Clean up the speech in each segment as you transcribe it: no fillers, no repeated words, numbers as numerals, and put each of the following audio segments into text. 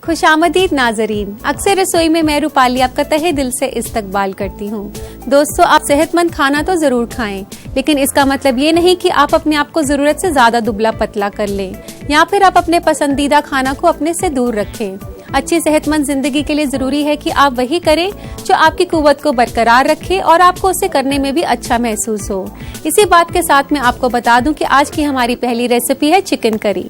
खुशामदीद नाजरीन, अक्सर रसोई में मैं रूपाली आपका तहे दिल से इस्तकबाल करती हूँ। दोस्तों, आप सेहतमंद खाना तो जरूर खाएं, लेकिन इसका मतलब ये नहीं कि आप अपने आप को जरूरत से ज्यादा दुबला पतला कर लें या फिर आप अपने पसंदीदा खाना को अपने से दूर रखें। अच्छी सेहतमंद जिंदगी के लिए जरूरी है कि आप वही करें जो आपकी कुव्वत को बरकरार रखे और आपको उसे करने में भी अच्छा महसूस हो। इसी बात के साथ मैं आपको बता दूं कि आज की हमारी पहली रेसिपी है chicken curry.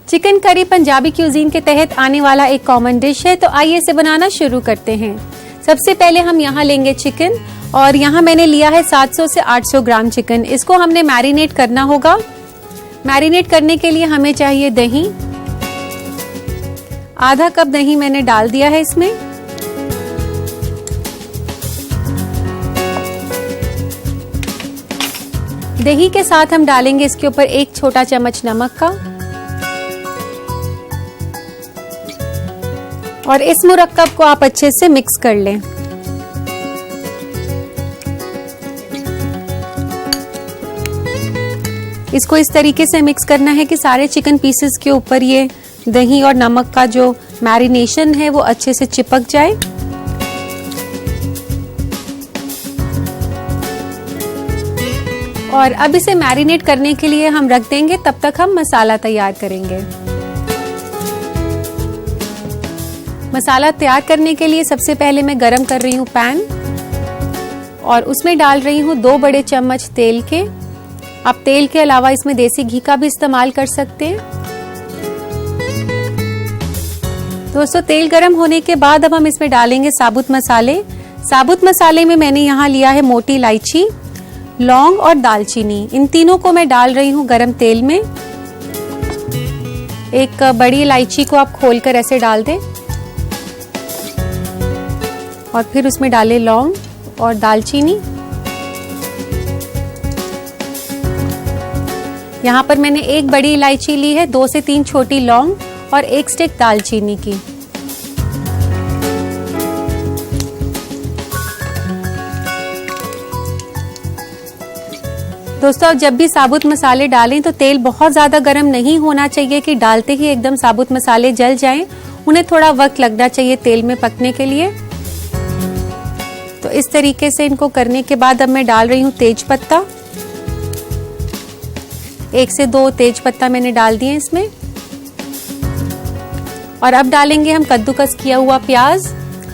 Chicken curry Punjabi cuisine के तहत आने वाला एक कॉमन डिश है, तो आइए इसे बनाना शुरू करते हैं। सबसे पहले हम यहाँ लेंगे चिकन, और यहाँ मैंने लिया है 700 से 800 ग्राम चिकन। इसको हमने मैरिनेट करना होगा। मैरिनेट करने के लिए हमें चाहिए दही। आधा कप दही मैंने डाल दिया है इसमें। दही के साथ हम डालेंगे इसके ऊपर 1 छोटा चम्मच नमक का, और इस मुरक्कब को आप अच्छे से मिक्स कर लें। इसको इस तरीके से मिक्स करना है कि सारे चिकन पीसेस के ऊपर ये दही और नमक का जो मैरिनेशन है वो अच्छे से चिपक जाए। और अब इसे मैरिनेट करने के लिए हम रख देंगे, तब तक हम मसाला तैयार करेंगे। मसाला तैयार करने के लिए सबसे पहले मैं गरम कर रही हूँ पैन, और उसमें डाल रही हूँ 2 बड़े चम्मच तेल के। आप तेल के अलावा इसमें देसी घी का भी इस्तेमाल कर सकते हैं। दोस्तों, तेल गरम होने के बाद अब हम इसमें डालेंगे साबुत मसाले। साबुत मसाले में मैंने यहाँ लिया है मोटी इलायची, लौंग और दालचीनी। इन तीनों को मैं डाल रही हूँ गरम तेल में। एक बड़ी इलायची को आप खोलकर ऐसे डाल दें, और फिर उसमें डालें लौंग और दालचीनी। यहाँ पर मैंने 1 बड़ी इलायची ली है, 2 से 3 छोटी लौंग और 1 स्टिक दालचीनी की। दोस्तों, अब जब भी साबुत मसाले डालें तो तेल बहुत ज्यादा गर्म नहीं होना चाहिए कि डालते ही एकदम साबुत मसाले जल जाएं। उन्हें थोड़ा वक्त लगना चाहिए तेल में पकने के लिए। तो इस तरीके से इनको करने के बाद अब मैं डाल रही हूँ तेज पत्ता। 1 से 2 तेज पत्ता मैंने डाल दिए इसमें। और अब डालेंगे हम कद्दूकस किया हुआ प्याज।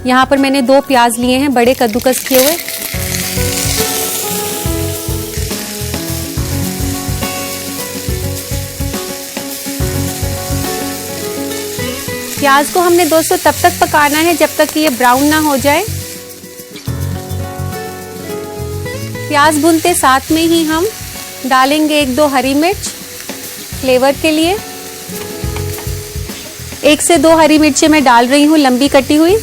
यहाँ पर मैंने 2 प्याज लिए हैं, बड़े कद्दूकस किए हुए। प्याज को हमने दोस्तों तब तक पकाना है जब तक कि ये ब्राउन ना हो जाए। प्याज भूनते साथ में ही हम डालेंगे 1-2 हरी मिर्च फ्लेवर के लिए। 1 से 2 हरी मिर्चें मैं डाल रही हूँ लंबी कटी हुई।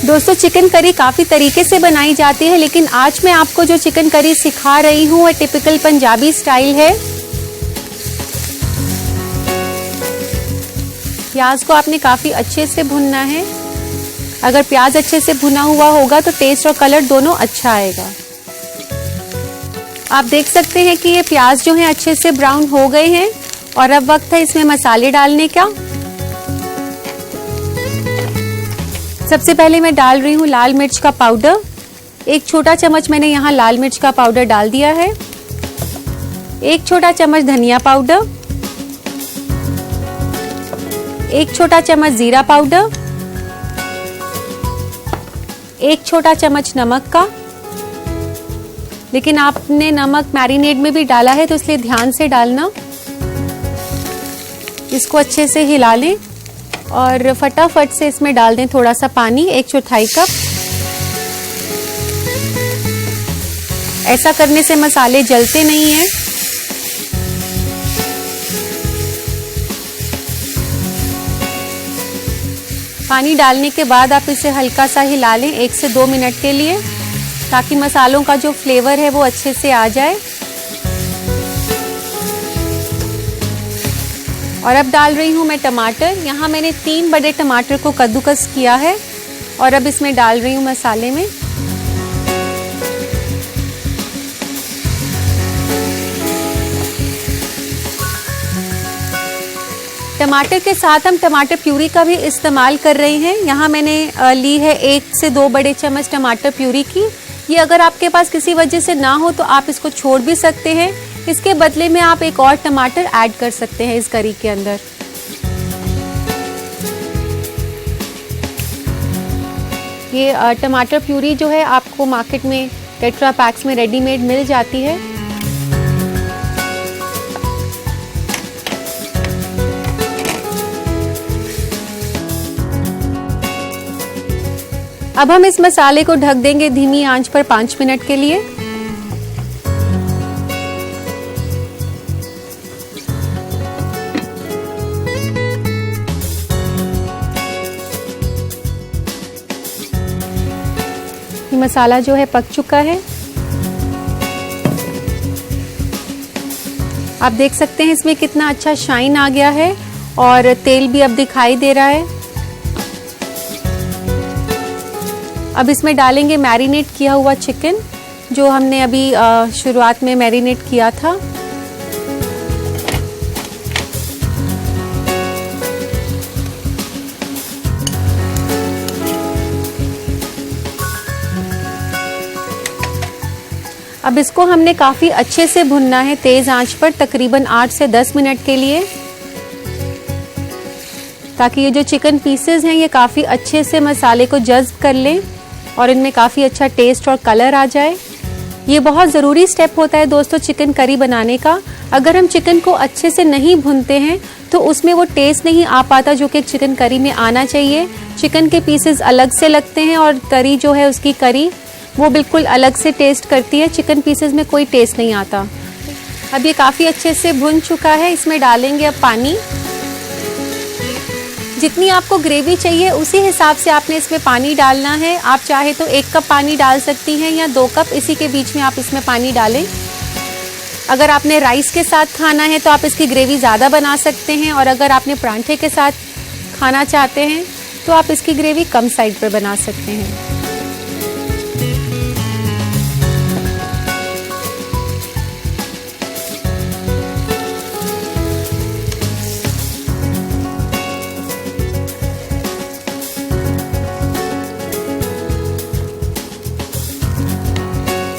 दोस्तों, चिकन करी काफी तरीके से बनाई जाती है, लेकिन आज मैं आपको जो चिकन करी सिखा रही हूँ वो टिपिकल पंजाबी स्टाइल है। प्याज को आपने काफी अच्छे से भुनना है। अगर प्याज अच्छे से भुना हुआ होगा तो टेस्ट और कलर दोनों अच्छा आएगा। आप देख सकते हैं कि ये प्याज जो है अच्छे से ब्राउन हो गए हैं, और अब वक्त है इसमें मसाले डालने का। सबसे पहले मैं डाल रही हूँ लाल मिर्च का पाउडर। 1 छोटा चम्मच मैंने यहाँ लाल मिर्च का पाउडर डाल दिया है। 1 छोटा चम्मच धनिया पाउडर, 1 छोटा चम्मच जीरा पाउडर, 1 छोटा चम्मच नमक का। लेकिन आपने नमक मैरिनेट में भी डाला है, तो इसलिए ध्यान से डालना। इसको अच्छे से हिला लें, और फटाफट से इसमें डाल दें थोड़ा सा पानी, 1/4 कप। ऐसा करने से मसाले जलते नहीं हैं। पानी डालने के बाद आप इसे हल्का सा हिला लें 1 से 2 मिनट के लिए, ताकि मसालों का जो फ्लेवर है वो अच्छे से आ जाए। और अब डाल रही हूँ मैं टमाटर। यहाँ मैंने 3 बड़े टमाटर को कद्दूकस किया है और अब इसमें डाल रही हूँ मसाले में। टमाटर के साथ हम टमाटर प्यूरी का भी इस्तेमाल कर रहे हैं। यहाँ मैंने ली है 1 से 2 बड़े चम्मच टमाटर प्यूरी की। ये अगर आपके पास किसी वजह से ना हो तो आप इसको छोड़ भी सकते हैं। इसके बदले में आप एक और टमाटर ऐड कर सकते हैं इस करी के अंदर। ये टमाटर प्यूरी जो है आपको मार्केट में टेट्रा पैक्स में रेडीमेड मिल जाती है। अब हम इस मसाले को ढक देंगे धीमी आंच पर 5 मिनट के लिए। ये मसाला जो है पक चुका है। आप देख सकते हैं इसमें कितना अच्छा शाइन आ गया है और तेल भी अब दिखाई दे रहा है। अब इसमें डालेंगे मैरिनेट किया हुआ चिकन जो हमने अभी शुरुआत में मैरिनेट किया था। अब इसको हमने काफी अच्छे से भुनना है तेज आंच पर तकरीबन 8 से 10 मिनट के लिए, ताकि ये जो चिकन पीसेस हैं ये काफी अच्छे से मसाले को जज्ब कर लें और इनमें काफ़ी अच्छा टेस्ट और कलर आ जाए। ये बहुत ज़रूरी स्टेप होता है दोस्तों चिकन करी बनाने का। अगर हम चिकन को अच्छे से नहीं भूनते हैं तो उसमें वो टेस्ट नहीं आ पाता जो कि चिकन करी में आना चाहिए। चिकन के पीसेस अलग से लगते हैं और करी जो है उसकी करी वो बिल्कुल अलग से टेस्ट करती है। चिकन पीसेस में कोई टेस्ट नहीं आता। अब ये काफ़ी अच्छे से भुन चुका है। इसमें डालेंगे अब पानी। जितनी आपको ग्रेवी चाहिए उसी हिसाब से आपने इसमें पानी डालना है। आप चाहे तो 1 कप पानी डाल सकती हैं या 2 कप, इसी के बीच में आप इसमें पानी डालें। अगर आपने राइस के साथ खाना है तो आप इसकी ग्रेवी ज़्यादा बना सकते हैं और अगर आपने परांठे के साथ खाना चाहते हैं तो आप इसकी ग्रेवी कम साइड पर बना सकते हैं।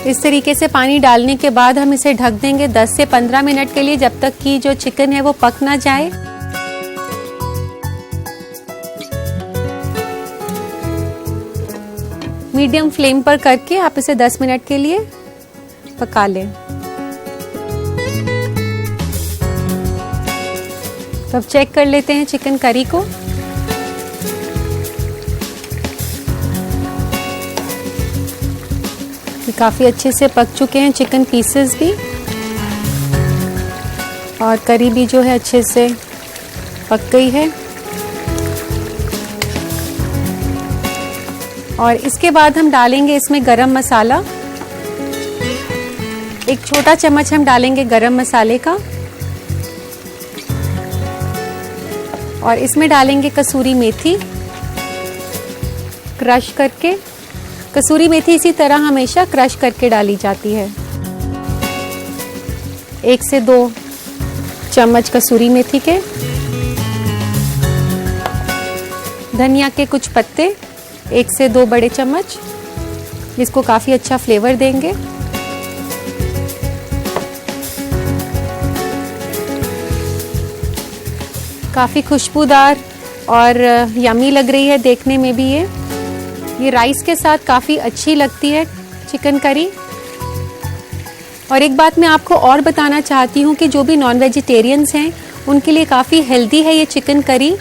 इस तरीके से पानी डालने के बाद हम इसे ढक देंगे 10 से 15 मिनट के लिए, जब तक कि जो चिकन है वो पक ना जाए। मीडियम फ्लेम पर करके आप इसे 10 मिनट के लिए पका लें। तो अब चेक कर लेते हैं चिकन करी को। काफ़ी अच्छे से पक चुके हैं चिकन पीसेस भी और करी भी जो है अच्छे से पक गई है। और इसके बाद हम डालेंगे इसमें गरम मसाला। 1 छोटा चम्मच हम डालेंगे गरम मसाले का और इसमें डालेंगे कसूरी मेथी क्रश करके। कसूरी मेथी इसी तरह हमेशा क्रश करके डाली जाती है। 1 से 2 चम्मच कसूरी मेथी के। धनिया के कुछ पत्ते 1 से 2 बड़े चम्मच, जिसको काफ़ी अच्छा फ्लेवर देंगे। काफ़ी खुशबूदार और यमी लग रही है देखने में भी। ये राइस के साथ काफ़ी अच्छी लगती है चिकन करी। और एक बात मैं आपको और बताना चाहती हूँ कि जो भी नॉन वेजिटेरियंस हैं उनके लिए काफ़ी हेल्दी है ये चिकन करी।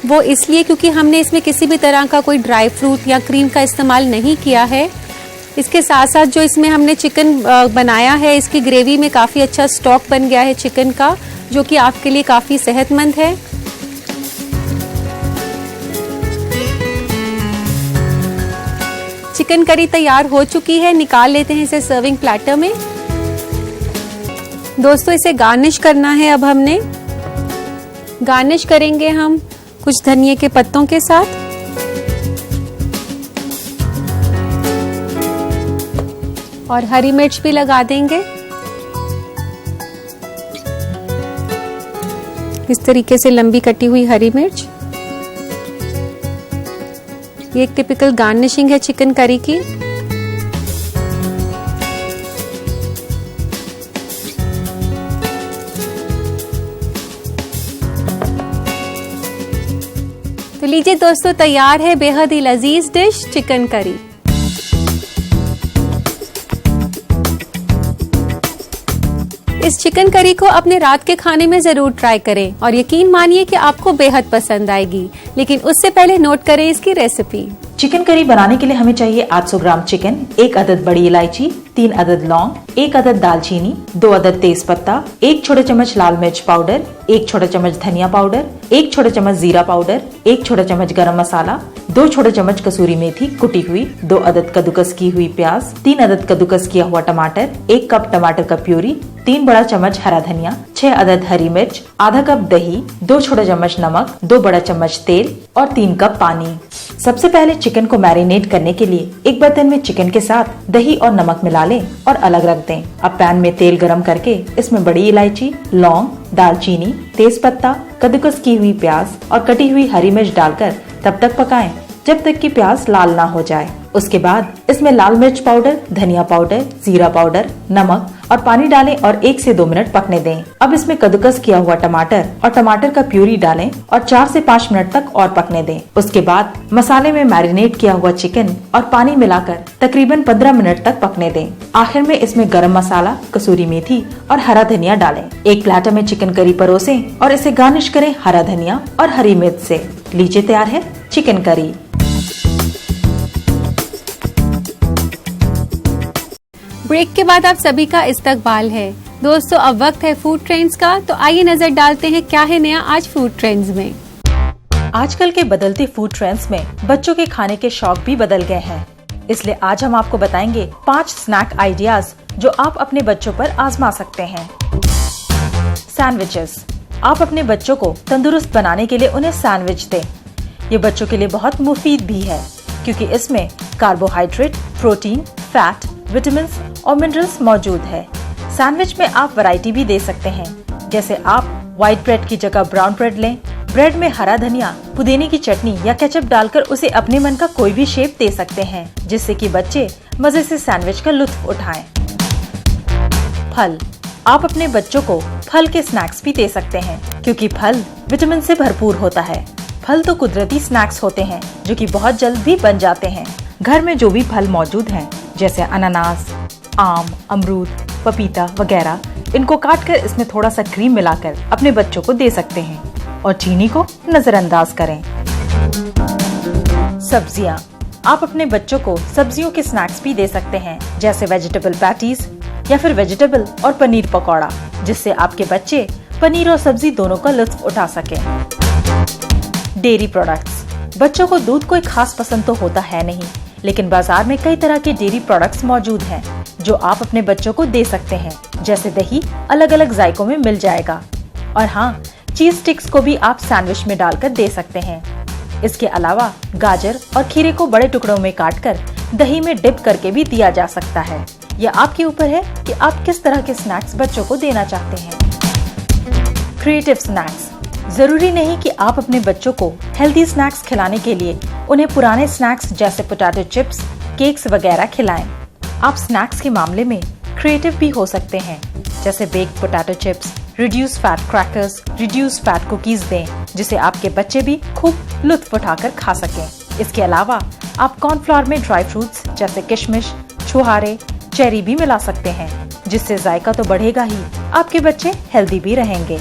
वो इसलिए क्योंकि हमने इसमें किसी भी तरह का कोई ड्राई फ्रूट या क्रीम का इस्तेमाल नहीं किया है। इसके साथ साथ जो इसमें हमने चिकन बनाया है, इसकी ग्रेवी में काफ़ी अच्छा स्टॉक बन गया है चिकन का, जो कि आपके लिए काफ़ी सेहतमंद है। चिकन करी तैयार हो चुकी है। निकाल लेते हैं इसे सर्विंग प्लेटर में। दोस्तों इसे गार्निश करना है अब हमने। गार्निश करेंगे हम कुछ धनिये के पत्तों के साथ। और हरी मिर्च भी लगा देंगे। इस तरीके से लंबी कटी हुई हरी मिर्च। ये एक टिपिकल गार्निशिंग है चिकन करी की। तो लीजिए दोस्तों, तैयार है बेहद ही लजीज डिश चिकन करी। इस चिकन करी को अपने रात के खाने में जरूर ट्राई करें और यकीन मानिए कि आपको बेहद पसंद आएगी। लेकिन उससे पहले नोट करें इसकी रेसिपी। चिकन करी बनाने के लिए हमें चाहिए 800 ग्राम चिकन, 1 अदद बड़ी इलायची, 3 अदद लौंग, 1 अदद दालचीनी, 2 अदद तेज पत्ता, 1 छोटा चम्मच लाल मिर्च पाउडर, 1 छोटा चम्मच धनिया पाउडर, 1 छोटा चम्मच जीरा पाउडर, 1 छोटा चम्मच गरम मसाला, 2 छोटे चम्मच कसूरी मेथी कुटी हुई, 2 अदद कद्दूकस की हुई प्याज, 3 अदद कद्दूकस किया हुआ टमाटर, 1 कप टमाटर का प्यूरी, 3 बड़ा चम्मच हरा धनिया, 6 अदद हरी मिर्च, आधा कप दही, 2 छोटा चम्मच नमक, 2 बड़ा चम्मच तेल और 3 कप पानी। सबसे पहले चिकन को मैरिनेट करने के लिए एक बर्तन में चिकन के साथ दही और नमक मिला लें और अलग रख दें। अब पैन में तेल गरम करके इसमें बड़ी इलायची, लौंग, दालचीनी, तेज पत्ता, कद्दूकस की हुई प्याज और कटी हुई हरी मिर्च डालकर तब तक पकाएं जब तक कि प्याज लाल ना हो जाए। उसके बाद इसमें लाल मिर्च पाउडर, धनिया पाउडर, जीरा पाउडर, नमक और पानी डालें और 1 से 2 मिनट पकने दें। अब इसमें कद्दूकस किया हुआ टमाटर और टमाटर का प्यूरी डालें और 4 से 5 मिनट तक और पकने दें। उसके बाद मसाले में मैरिनेट किया हुआ चिकन और पानी मिलाकर तकरीबन 15 मिनट तक पकने दें। आखिर में इसमें गरम मसाला, कसूरी मेथी और हरा धनिया डालें। एक प्लेटर में चिकन करी परोसें और इसे गार्निश करें हरा धनिया और हरी मिर्च से। लीजिए, तैयार है चिकन करी। ब्रेक के बाद आप सभी का इस्तकबाल है। दोस्तों, अब वक्त है फूड ट्रेंड्स का, तो आइए नजर डालते हैं क्या है नया आज फूड ट्रेंड्स में। आजकल के बदलते फूड ट्रेंड्स में बच्चों के खाने के शौक भी बदल गए हैं, इसलिए आज हम आपको बताएंगे 5 स्नैक आइडियाज जो आप अपने बच्चों पर आजमा सकते हैं। सैंडविचेस। आप अपने बच्चों को तंदुरुस्त बनाने के लिए उन्हें सैंडविच दें। ये बच्चों के लिए बहुत मुफीद भी है क्योंकि इसमें कार्बोहाइड्रेट, प्रोटीन, फैट, विटामिन और मिनरल्स मौजूद है। सैंडविच में आप वैरायटी भी दे सकते हैं, जैसे आप व्हाइट ब्रेड की जगह ब्राउन ब्रेड लें। ब्रेड में हरा धनिया, पुदीने की चटनी या केचप डालकर उसे अपने मन का कोई भी शेप दे सकते हैं, जिससे कि बच्चे मजे से सैंडविच का लुत्फ उठाएं। फल। आप अपने बच्चों को फल के स्नैक्स भी दे सकते हैं क्योंकि फल विटामिन से भरपूर होता है। फल तो कुदरती स्नैक्स होते हैं जो कि बहुत जल्द भी बन जाते हैं। घर में जो भी फल मौजूद हैं, जैसे अनानास, आम, अमरूद, पपीता वगैरह, इनको काटकर इसमें थोड़ा सा क्रीम मिलाकर अपने बच्चों को दे सकते हैं और चीनी को नजरअंदाज करें। सब्जियां। आप अपने बच्चों को सब्जियों के स्नैक्स भी दे सकते हैं, जैसे वेजिटेबल पैटीज या फिर वेजिटेबल और पनीर पकौड़ा, जिससे आपके बच्चे पनीर और सब्जी दोनों का लुत्फ उठा सकें। Dairy products. बच्चों को दूध कोई खास पसंद तो होता है नहीं, लेकिन बाजार में कई तरह के डेयरी प्रोडक्ट्स मौजूद हैं जो आप अपने बच्चों को दे सकते हैं, जैसे दही अलग अलग जायकों में मिल जाएगा। और हाँ, चीज स्टिक्स को भी आप सैंडविच में डालकर दे सकते हैं। इसके अलावा गाजर और खीरे को बड़े टुकड़ों में काटकर दही में डिप करके भी दिया जा सकता है। यह आपके ऊपर है कि आप किस तरह के स्नैक्स बच्चों को देना चाहते हैं। Creative snacks. जरूरी नहीं कि आप अपने बच्चों को हेल्दी स्नैक्स खिलाने के लिए उन्हें पुराने स्नैक्स जैसे पोटैटो चिप्स, केक्स वगैरह खिलाएं। आप स्नैक्स के मामले में क्रिएटिव भी हो सकते हैं, जैसे baked potato chips, reduce fat crackers, reduce fat cookies दें, जिसे आपके बच्चे भी खूब लुत्फ उठाकर खा सकें। इसके अलावा आप कॉर्नफ्लोर में ड्राई फ्रूट्स जैसे किशमिश, छुहारे, चेरी भी मिला सकते हैं, जिससे जायका तो बढ़ेगा ही, आपके बच्चे हेल्दी भी रहेंगे।